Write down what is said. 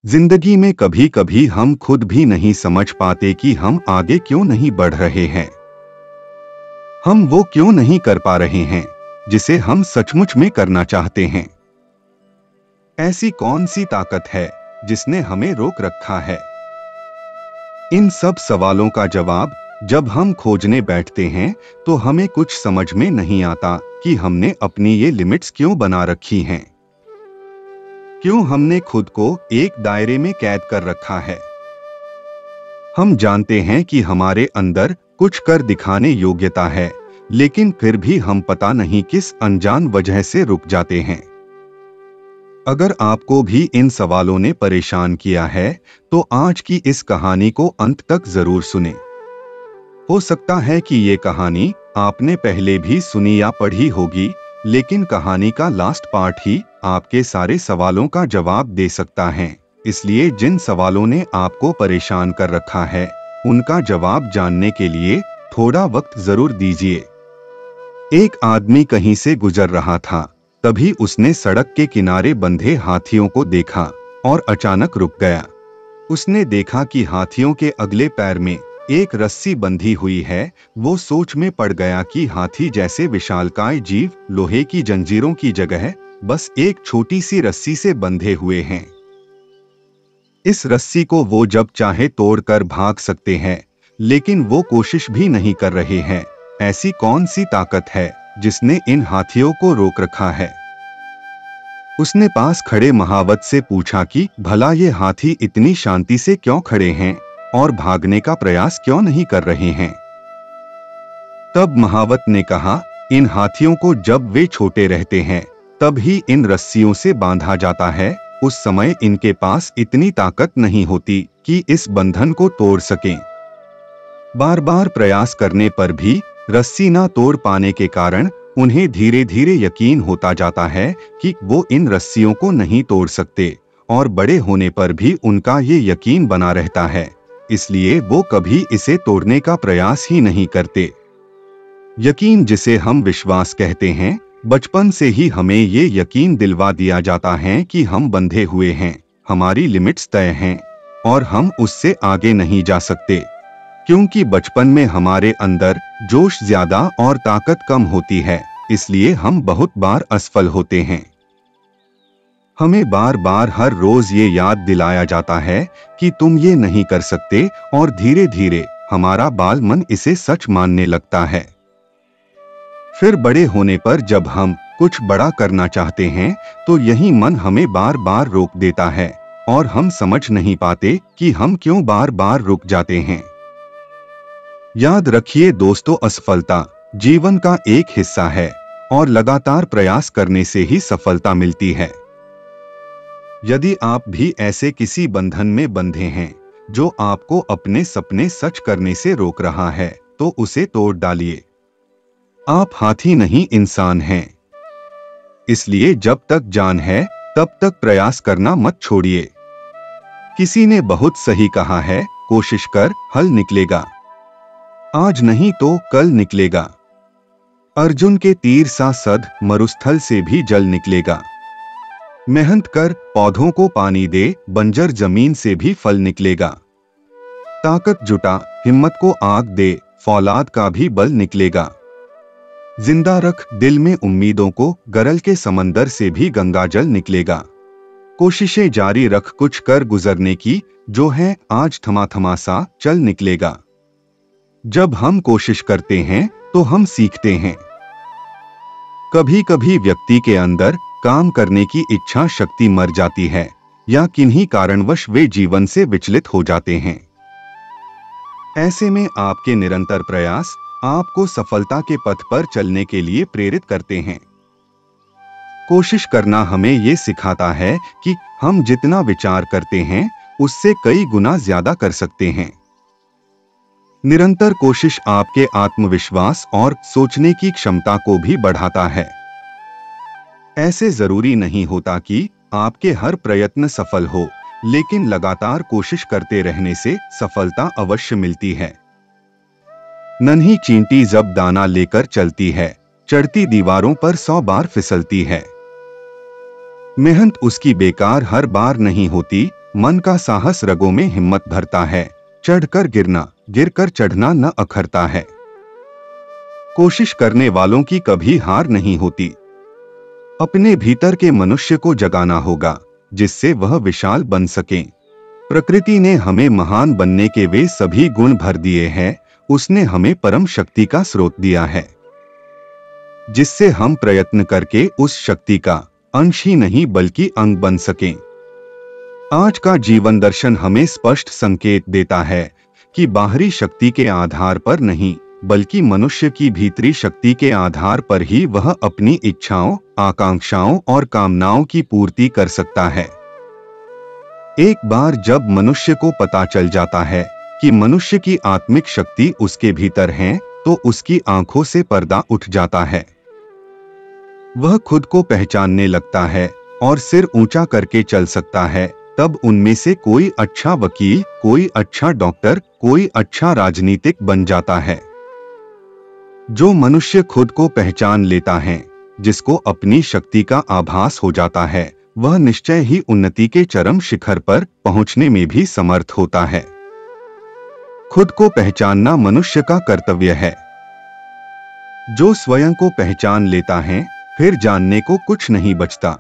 जिंदगी में कभी कभी हम खुद भी नहीं समझ पाते कि हम आगे क्यों नहीं बढ़ रहे हैं। हम वो क्यों नहीं कर पा रहे हैं जिसे हम सचमुच में करना चाहते हैं। ऐसी कौन सी ताकत है जिसने हमें रोक रखा है? इन सब सवालों का जवाब जब हम खोजने बैठते हैं तो हमें कुछ समझ में नहीं आता कि हमने अपनी ये लिमिट्स क्यों बना रखी हैं। क्यों हमने खुद को एक दायरे में कैद कर रखा है। हम जानते हैं कि हमारे अंदर कुछ कर दिखाने योग्यता है, लेकिन फिर भी हम पता नहीं किस अनजान वजह से रुक जाते हैं। अगर आपको भी इन सवालों ने परेशान किया है तो आज की इस कहानी को अंत तक जरूर सुने। हो सकता है कि ये कहानी आपने पहले भी सुनी या पढ़ी होगी, लेकिन कहानी का लास्ट पार्ट ही आपके सारे सवालों का जवाब दे सकता है। इसलिए जिन सवालों ने आपको परेशान कर रखा है उनका जवाब जानने के लिए थोड़ा वक्त जरूर दीजिए। एक आदमी कहीं से गुजर रहा था, तभी उसने सड़क के किनारे बंधे हाथियों को देखा और अचानक रुक गया। उसने देखा कि हाथियों के अगले पैर में एक रस्सी बंधी हुई है। वो सोच में पड़ गया कि हाथी जैसे विशालकाय जीव लोहे की जंजीरों की जगह बस एक छोटी सी रस्सी से बंधे हुए हैं। इस रस्सी को वो जब चाहे तोड़कर भाग सकते हैं, लेकिन वो कोशिश भी नहीं कर रहे हैं। ऐसी कौन सी ताकत है जिसने इन हाथियों को रोक रखा है? उसने पास खड़े महावत से पूछा कि भला ये हाथी इतनी शांति से क्यों खड़े हैं और भागने का प्रयास क्यों नहीं कर रहे हैं? तब महावत ने कहा, इन हाथियों को जब वे छोटे रहते हैं तब ही इन रस्सियों से बांधा जाता है। उस समय इनके पास इतनी ताकत नहीं होती कि इस बंधन को तोड़ सकें। बार बार प्रयास करने पर भी रस्सी ना तोड़ पाने के कारण उन्हें धीरे धीरे यकीन होता जाता है कि वो इन रस्सियों को नहीं तोड़ सकते, और बड़े होने पर भी उनका ये यकीन बना रहता है। इसलिए वो कभी इसे तोड़ने का प्रयास ही नहीं करते। यकीन, जिसे हम विश्वास कहते हैं, बचपन से ही हमें ये यकीन दिलवा दिया जाता है कि हम बंधे हुए हैं, हमारी लिमिट्स तय हैं और हम उससे आगे नहीं जा सकते। क्योंकि बचपन में हमारे अंदर जोश ज्यादा और ताकत कम होती है, इसलिए हम बहुत बार असफल होते हैं। हमें बार बार हर रोज ये याद दिलाया जाता है कि तुम ये नहीं कर सकते, और धीरे धीरे हमारा बाल मन इसे सच मानने लगता है। फिर बड़े होने पर जब हम कुछ बड़ा करना चाहते हैं तो यही मन हमें बार बार रोक देता है, और हम समझ नहीं पाते कि हम क्यों बार बार रुक जाते हैं। याद रखिए दोस्तों, असफलता जीवन का एक हिस्सा है और लगातार प्रयास करने से ही सफलता मिलती है। यदि आप भी ऐसे किसी बंधन में बंधे हैं जो आपको अपने सपने सच करने से रोक रहा है, तो उसे तोड़ डालिए। आप हाथी नहीं, इंसान हैं। इसलिए जब तक जान है तब तक प्रयास करना मत छोड़िए। किसी ने बहुत सही कहा है, कोशिश कर, हल निकलेगा। आज नहीं तो कल निकलेगा। अर्जुन के तीर सा सद मरुस्थल से भी जल निकलेगा। मेहनत कर, पौधों को पानी दे, बंजर जमीन से भी फल निकलेगा। ताकत जुटा, हिम्मत को आग दे, फौलाद का भी बल निकलेगा। जिंदा रख दिल में उम्मीदों को, गरल के समंदर से भी गंगाजल निकलेगा। कोशिशें जारी रख, कुछ कर गुजरने की, जो है आज थमा थमा सा चल निकलेगा। जब हम कोशिश करते हैं तो हम सीखते हैं। कभी कभी व्यक्ति के अंदर काम करने की इच्छा शक्ति मर जाती है, या किन्हीं कारणवश वे जीवन से विचलित हो जाते हैं। ऐसे में आपके निरंतर प्रयास आपको सफलता के पथ पर चलने के लिए प्रेरित करते हैं। कोशिश करना हमें ये सिखाता है कि हम जितना विचार करते हैं उससे कई गुना ज्यादा कर सकते हैं। निरंतर कोशिश आपके आत्मविश्वास और सोचने की क्षमता को भी बढ़ाता है। ऐसे जरूरी नहीं होता कि आपके हर प्रयत्न सफल हो, लेकिन लगातार कोशिश करते रहने से सफलता अवश्य मिलती है। नन्ही चींटी जब दाना लेकर चलती है, चढ़ती दीवारों पर 100 बार फिसलती है। मेहनत उसकी बेकार हर बार नहीं होती, मन का साहस रगों में हिम्मत भरता है, चढ़कर गिरना, गिरकर चढ़ना न अखरता है। कोशिश करने वालों की कभी हार नहीं होती। अपने भीतर के मनुष्य को जगाना होगा, जिससे वह विशाल बन सके। प्रकृति ने हमें महान बनने के वे सभी गुण भर दिए हैं। उसने हमें परम शक्ति का स्रोत दिया है, जिससे हम प्रयत्न करके उस शक्ति का अंश ही नहीं बल्कि अंग बन सकें। आज का जीवन दर्शन हमें स्पष्ट संकेत देता है कि बाहरी शक्ति के आधार पर नहीं, बल्कि मनुष्य की भीतरी शक्ति के आधार पर ही वह अपनी इच्छाओं, आकांक्षाओं और कामनाओं की पूर्ति कर सकता है। एक बार जब मनुष्य को पता चल जाता है कि मनुष्य की आत्मिक शक्ति उसके भीतर है, तो उसकी आंखों से पर्दा उठ जाता है। वह खुद को पहचानने लगता है और सिर ऊंचा करके चल सकता है। तब उनमें से कोई अच्छा वकील, कोई अच्छा डॉक्टर, कोई अच्छा राजनीतिक बन जाता है। जो मनुष्य खुद को पहचान लेता है, जिसको अपनी शक्ति का आभास हो जाता है, वह निश्चय ही उन्नति के चरम शिखर पर पहुंचने में भी समर्थ होता है। खुद को पहचानना मनुष्य का कर्तव्य है। जो स्वयं को पहचान लेता है, फिर जानने को कुछ नहीं बचता।